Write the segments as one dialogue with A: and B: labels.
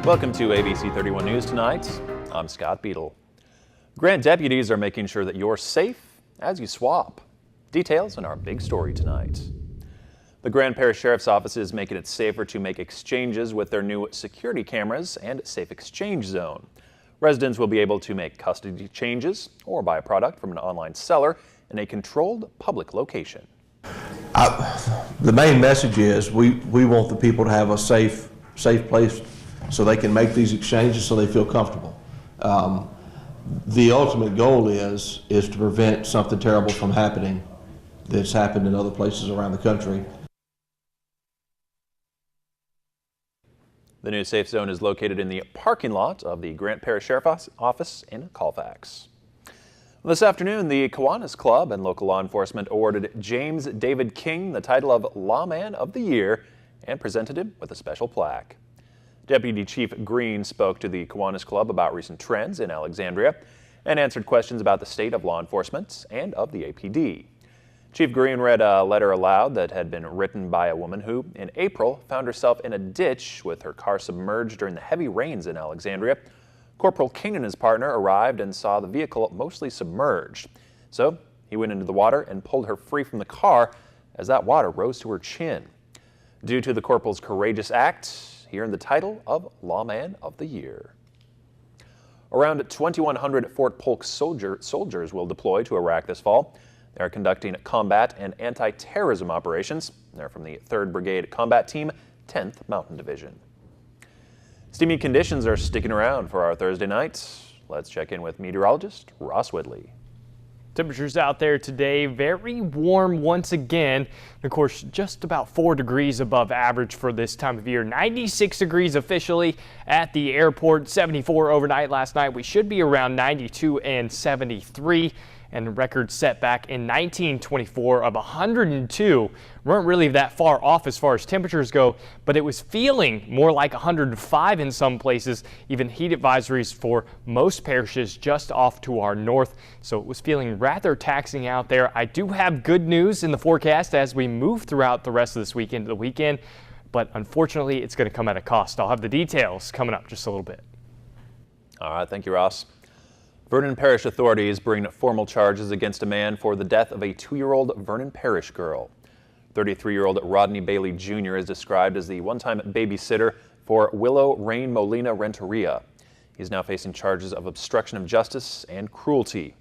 A: Welcome to ABC31 News Tonight. I'm Scott Beadle. Grant deputies are making sure that you're safe as you swap. Details in our big story tonight. The Grand Parish Sheriff's Office is making it safer to make exchanges with their new security cameras and safe exchange zone. Residents will be able to make custody changes or buy a product from an online seller in a controlled public location.
B: The main message is we want the people to have a safe place so they can make these exchanges so they feel comfortable. The ultimate goal is to prevent something terrible from happening that's happened in other places around the country.
A: The new safe zone is located in the parking lot of the Grant Parish Sheriff's Office in Colfax. This afternoon, the Kiwanis Club and local law enforcement awarded James David King the title of Lawman of the Year and presented him with a special plaque. Deputy Chief Green spoke to the Kiwanis Club about recent trends in Alexandria and answered questions about the state of law enforcement and of the APD. Chief Green read a letter aloud that had been written by a woman who, in April, found herself in a ditch with her car submerged during the heavy rains in Alexandria. Corporal King and his partner arrived and saw the vehicle mostly submerged. So he went into the water and pulled her free from the car as that water rose to her chin. Due to the corporal's courageous act, he earned the title of Lawman of the Year. Around 2,100 Fort Polk soldiers will deploy to Iraq this fall. They are conducting combat and anti-terrorism operations. They're from the 3rd Brigade Combat Team, 10th Mountain Division. Steamy conditions are sticking around for our Thursday night. Let's check in with meteorologist Ross Whitley.
C: Temperatures out there today, very warm once again. Of course, just about 4 degrees above average for this time of year. 96 degrees officially at the airport, 74 overnight last night. We should be around 92 and 73. And record set back in 1924 of 102. Weren't really that far off as far as temperatures go, but it was feeling more like 105 in some places. Even heat advisories for most parishes just off to our north. So it was feeling rather taxing out there. I do have good news in the forecast as we move throughout the rest of this weekend to the weekend, but unfortunately it's going to come at a cost. I'll have the details coming up just a little bit.
A: All right, thank you, Ross. Vernon Parish authorities bring formal charges against a man for the death of a 2-year-old Vernon Parish girl. 33-year-old Rodney Bailey Jr. is described as the one-time babysitter for Willow Rain Molina Renteria. He is now facing charges of obstruction of justice and cruelty.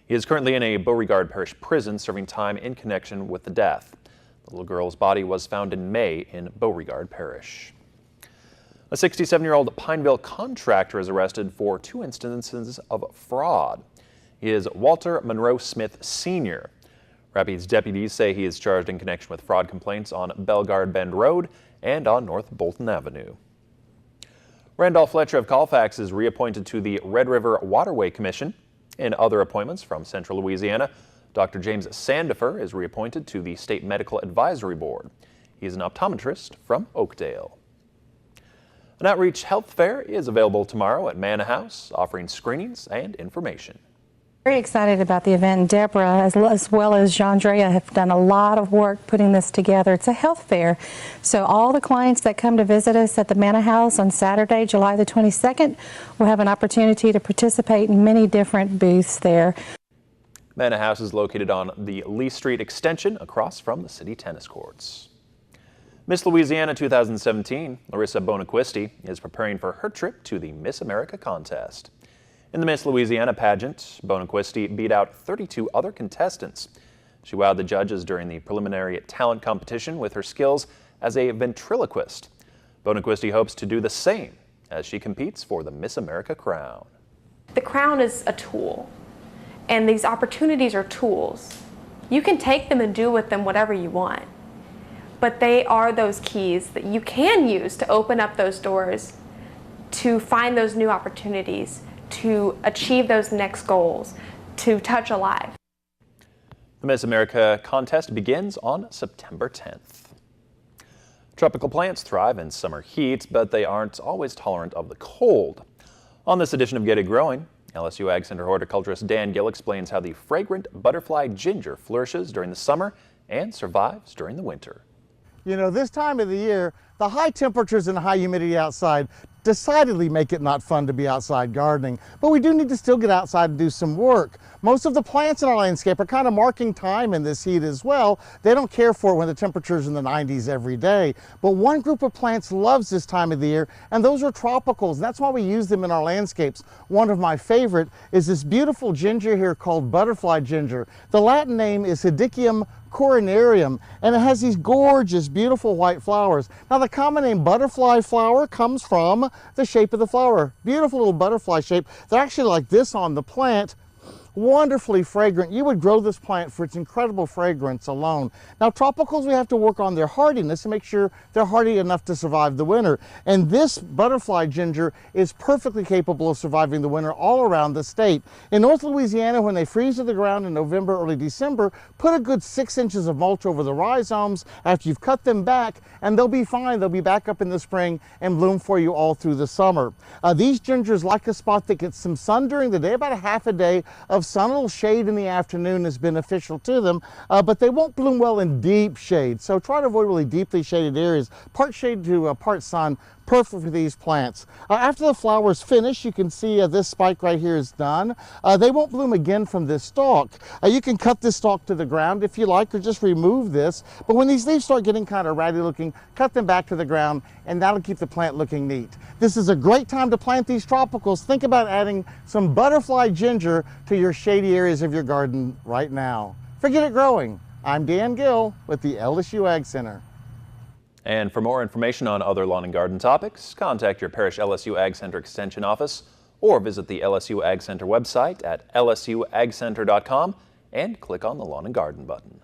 A: He is currently in a Beauregard Parish prison serving time in connection with the death. The little girl's body was found in May in Beauregard Parish. A 67-year-old Pineville contractor is arrested for 2 instances of fraud. He is Walter Monroe Smith Sr. Rapides deputies say he is charged in connection with fraud complaints on Bellegarde Bend Road and on North Bolton Avenue. Randolph Fletcher of Colfax is reappointed to the Red River Waterway Commission. In other appointments from Central Louisiana, Dr. James Sandifer is reappointed to the State Medical Advisory Board. He is an optometrist from Oakdale. An outreach health fair is available tomorrow at Manor House, offering screenings and information.
D: Very excited about the event. Deborah, as well as Jandrea, have done a lot of work putting this together. It's a health fair, so all the clients that come to visit us at the Manor House on Saturday, July the 22nd, will have an opportunity to participate in many different booths there.
A: Manor House is located on the Lee Street extension across from the city tennis courts. Miss Louisiana 2017, Larissa Bonaquisti, is preparing for her trip to the Miss America contest. In the Miss Louisiana pageant, Bonaquisti beat out 32 other contestants. She wowed the judges during the preliminary talent competition with her skills as a ventriloquist. Bonaquisti hopes to do the same as she competes for the Miss America crown.
E: The crown is a tool, and these opportunities are tools. You can take them and do with them whatever you want. But they are those keys that you can use to open up those doors, to find those new opportunities, to achieve those next goals, to touch a life.
A: The Miss America contest begins on September 10th. Tropical plants thrive in summer heat, but they aren't always tolerant of the cold. On this edition of Get It Growing, LSU Ag Center horticulturist Dan Gill explains how the fragrant butterfly ginger flourishes during the summer and survives during the winter.
F: You know, this time of the year, the high temperatures and high humidity outside decidedly make it not fun to be outside gardening, but we do need to still get outside and do some work. Most of the plants in our landscape are kind of marking time in this heat as well. They don't care for it when the temperature's in the 90s every day. But one group of plants loves this time of the year, and those are tropicals. And that's why we use them in our landscapes. One of my favorite is this beautiful ginger here called butterfly ginger. The Latin name is Hedychium coronarium, and it has these gorgeous, beautiful white flowers. Now, the common name butterfly flower comes from the shape of the flower. Beautiful little butterfly shape. They're actually like this on the plant. Wonderfully fragrant. You would grow this plant for its incredible fragrance alone. Now, tropicals, we have to work on their hardiness to make sure they're hardy enough to survive the winter. And this butterfly ginger is perfectly capable of surviving the winter all around the state. In North Louisiana, when they freeze to the ground in November, early December, put a good 6 inches of mulch over the rhizomes after you've cut them back, and they'll be fine. They'll be back up in the spring and bloom for you all through the summer. These gingers like a spot that gets some sun during the day. About a half a day of sun, a little shade in the afternoon is beneficial to them, but they won't bloom well in deep shade. So try to avoid really deeply shaded areas. Part shade to part sun, perfect for these plants. After the flowers finish, you can see this spike right here is done. They won't bloom again from this stalk. You can cut this stalk to the ground if you like, or just remove this. But when these leaves start getting kind of ratty looking, cut them back to the ground, and that'll keep the plant looking neat. This is a great time to plant these tropicals. Think about adding some butterfly ginger to your shady areas of your garden right now. Forget it growing. I'm Dan Gill with the LSU Ag Center.
A: And for more information on other lawn and garden topics, contact your parish LSU Ag Center Extension office or visit the LSU Ag Center website at lsuagcenter.com and click on the Lawn and Garden button.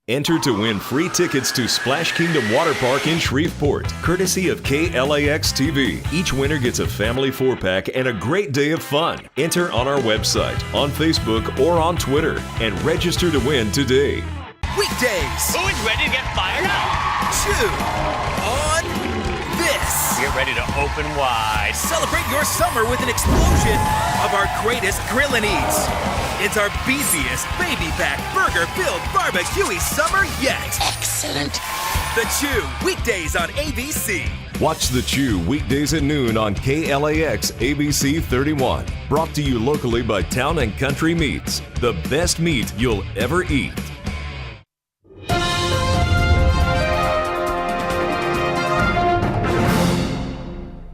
G: Enter to win free tickets to Splash Kingdom Water Park in Shreveport, courtesy of KLAX TV. Each winner gets a family 4-pack and a great day of fun. Enter on our website, on Facebook, or on Twitter, and register to win today.
H: Weekdays.
I: Who is ready to get fired up?
H: Chew on this.
I: Get ready to open wide.
H: Celebrate your summer with an explosion of our greatest grill and eats. It's our beeziest baby back burger-filled barbecue summer yet.
I: Excellent.
H: The Chew, weekdays on ABC.
G: Watch The Chew weekdays at noon on KLAX ABC31. Brought to you locally by Town and Country Meats. The best meat you'll ever eat.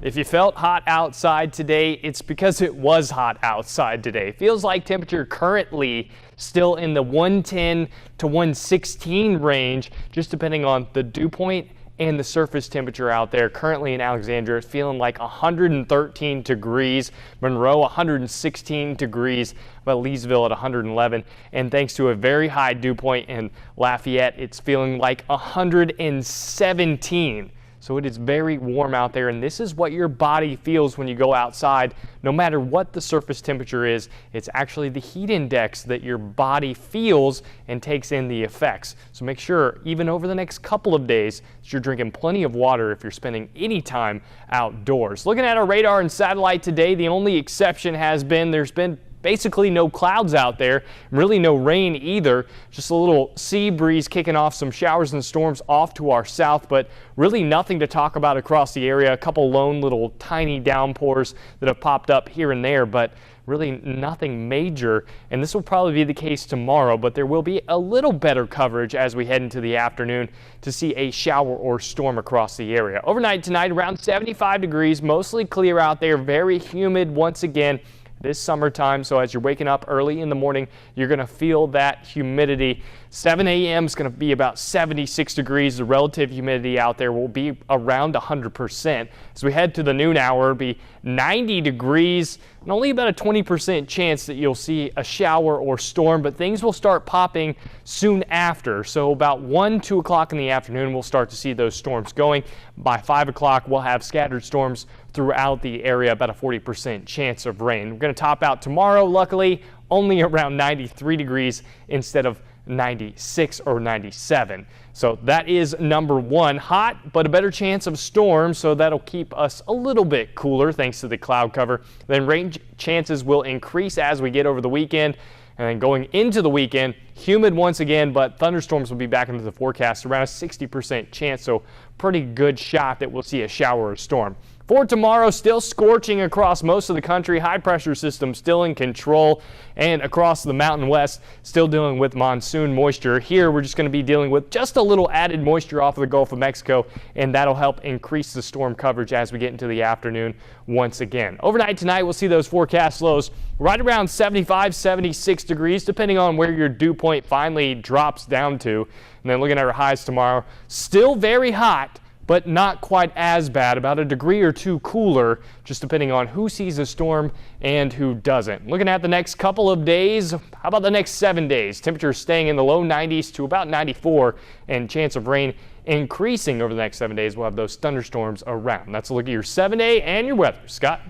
C: If you felt hot outside today, it's because it was hot outside today. Feels like temperature currently still in the 110 to 116 range, just depending on the dew point and the surface temperature out there. Currently in Alexandria, it's feeling like 113 degrees. Monroe, 116 degrees, but Leesville at 111. And thanks to a very high dew point in Lafayette, it's feeling like 117. So it is very warm out there, and this is what your body feels when you go outside. No matter what the surface temperature is, it's actually the heat index that your body feels and takes in the effects. So make sure, even over the next couple of days, that you're drinking plenty of water if you're spending any time outdoors. Looking at our radar and satellite today, the only exception has been there's been basically no clouds out there, really no rain either. Just a little sea breeze kicking off some showers and storms off to our south, but really nothing to talk about across the area. A couple lone little tiny downpours that have popped up here and there, but really nothing major. And this will probably be the case tomorrow, but there will be a little better coverage as we head into the afternoon to see a shower or storm across the area. Overnight tonight, around 75 degrees, mostly clear out there, very humid once again. This summertime, so as you're waking up early in the morning, you're going to feel that humidity. 7 a.m. is going to be about 76 degrees. The relative humidity out there will be around 100%. As we head to the noon hour, it'll be 90 degrees and only about a 20% chance that you'll see a shower or storm, but things will start popping soon after. So about 1, 2 o'clock in the afternoon, we'll start to see those storms going. By 5 o'clock, we'll have scattered storms throughout the area, about a 40% chance of rain. We're going to top out tomorrow, luckily, only around 93 degrees instead of 96 or 97. So that is number one. Hot, but a better chance of storms, so that'll keep us a little bit cooler thanks to the cloud cover. Then rain chances will increase as we get over the weekend. And then going into the weekend, humid once again, but thunderstorms will be back into the forecast, around a 60% chance, so pretty good shot that we'll see a shower or storm. For tomorrow, still scorching across most of the country. High pressure system still in control, and across the Mountain West, still dealing with monsoon moisture. Here, we're just going to be dealing with just a little added moisture off of the Gulf of Mexico, and that'll help increase the storm coverage as we get into the afternoon once again. Overnight tonight, we'll see those forecast lows right around 75, 76 degrees, depending on where your dew point finally drops down to. And then looking at our highs tomorrow, still very hot, but not quite as bad, about a degree or two cooler, just depending on who sees a storm and who doesn't. Looking at the next couple of days, how about the next 7 days? Temperatures staying in the low 90s to about 94, and chance of rain increasing over the next 7 days. We'll have those thunderstorms around. That's a look at your 7-day and your weather. Scott?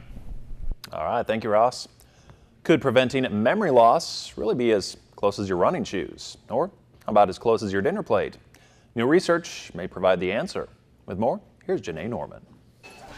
A: All right, thank you, Ross. Could preventing memory loss really be as close as your running shoes? Or how about as close as your dinner plate? New research may provide the answer. With more, here's Janae Norman.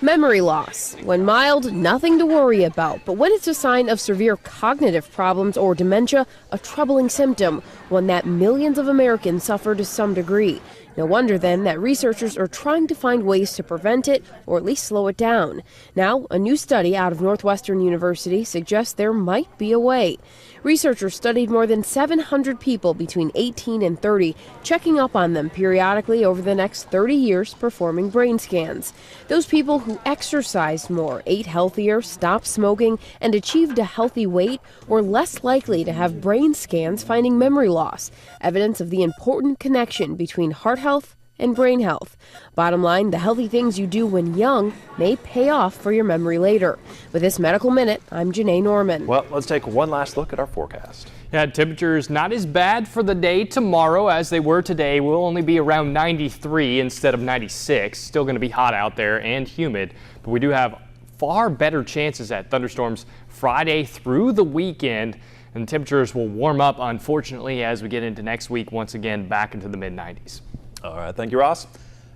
J: Memory loss. When mild, nothing to worry about. But when it's a sign of severe cognitive problems or dementia, a troubling symptom, one that millions of Americans suffer to some degree. No wonder then that researchers are trying to find ways to prevent it or at least slow it down. Now, a new study out of Northwestern University suggests there might be a way. Researchers studied more than 700 people between 18 and 30, checking up on them periodically over the next 30 years, performing brain scans. Those people who exercised more, ate healthier, stopped smoking, and achieved a healthy weight were less likely to have brain scans finding memory loss, evidence of the important connection between heart health and brain health. Bottom line, the healthy things you do when young may pay off for your memory later. With this Medical Minute, I'm Janae Norman.
A: Well, let's take one last look at our forecast.
C: Yeah, temperatures not as bad for the day tomorrow as they were today. We'll only be around 93 instead of 96. Still going to be hot out there and humid, but we do have far better chances at thunderstorms Friday through the weekend. And temperatures will warm up, unfortunately, as we get into next week, once again back into the mid-90s.
A: All right, thank you, Ross.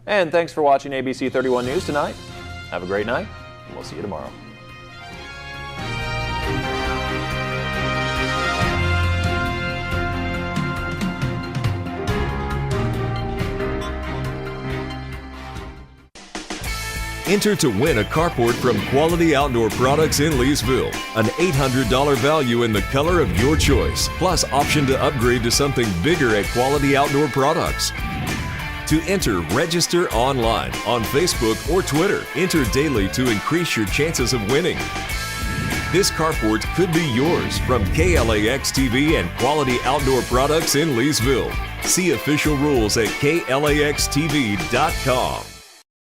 A: And thanks for watching ABC 31 News tonight. Have a great night, and we'll see you tomorrow.
G: Enter to win a carport from Quality Outdoor Products in Leesville. An $800 value in the color of your choice, plus option to upgrade to something bigger at Quality Outdoor Products. To enter, register online on Facebook or Twitter. Enter daily to increase your chances of winning. This carport could be yours from KLAX TV and Quality Outdoor Products in Leesville. See official rules at KLAXTV.com.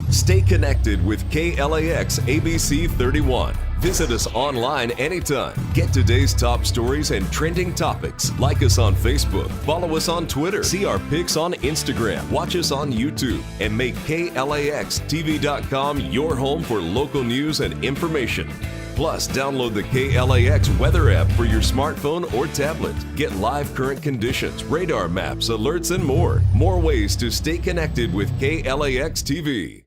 G: Stay connected with KLAX ABC31. Visit us online anytime. Get today's top stories and trending topics. Like us on Facebook. Follow us on Twitter. See our pics on Instagram. Watch us on YouTube. And make KLAXTV.com your home for local news and information. Plus, download the KLAX weather app for your smartphone or tablet. Get live current conditions, radar maps, alerts, and more. More ways to stay connected with KLAX TV.